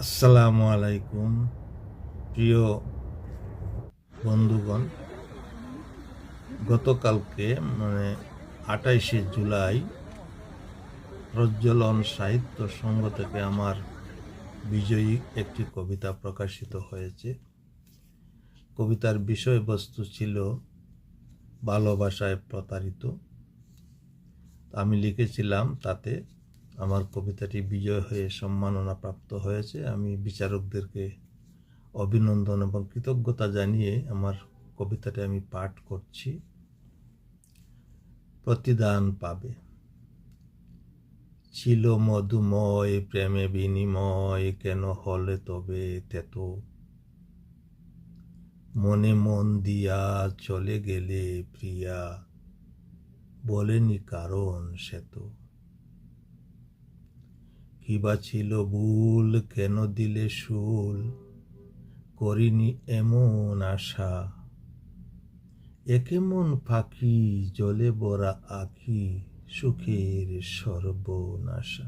আসসালামু আলাইকুম প্রিয় বন্ধুগণ। গতকালকে 28শে জুলাই প্রজ্বলন সাহিত্য সংঘ থেকে আমার বিজয়ী একটি কবিতা প্রকাশিত হয়েছে। কবিতার বিষয়বস্তু ছিল ভালোবাসায় প্রতারিত। আমি লিখেছিলাম, তাতে আমার কবিতাটি বিজয় হয়ে সম্মাননা প্রাপ্ত হয়েছে। আমি বিচারকদেরকে অভিনন্দন এবং কৃতজ্ঞতা জানিয়ে আমার কবিতাটি আমি পাঠ করছি। প্রতিদান পাবে। ছিল মধুময় প্রেমে বিনিময়, কেন হলে তবে তেত? মনে মন দিয়া চলে গেলে প্রিয়া, বলেনি কারণ সে তো। কিবা ছিল ভুল, কেন দিলে শুল, করিনি এমন আশা। একে মন ফাঁকি, জলে ভরা আঁখি, সুখের সর্বনাশা।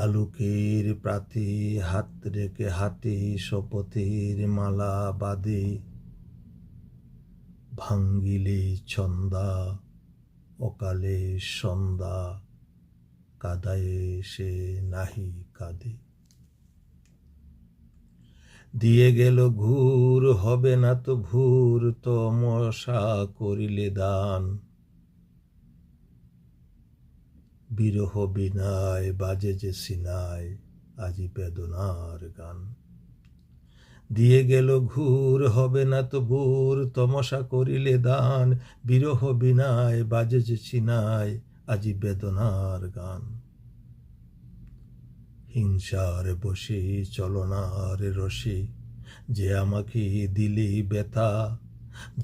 আলোকের প্রাতে হাত রেখে হাতে শপথের মালা বাঁধে, ভাঙ্গিলে ছন্দা অকালে সন্ধ্যা, কাদায়ে সে নাহি কাঁদে। দিয়ে গেল ঘুর, হবে না তো ভুর, তমসা করিলে দান। বিরহ বিনায় বাজে যে সিনায়, আজি বেদনার গান। দিয়ে গেল ঘুর, হবে না তো ভুর, তমসা করিলে দান। বিরহ বিনায় বাজে যে সিনায়, আজি বেদনার গান। হিংসার বসে চলনার রসে, যে আমাকে দিলে ব্যথা।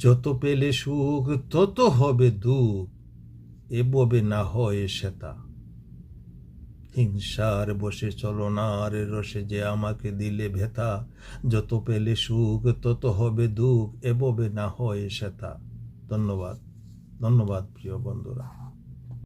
যত পেলে সুখ তত হবে দুঃখ, এভাবে না হয় সেটা। হিংসার বসে চলনার রসে, যে আমাকে দিলে ব্যথা। যত পেলে সুখ তত হবে দুঃখ, এভাবে না হয় সেটা। ধন্যবাদ প্রিয় বন্ধুরা।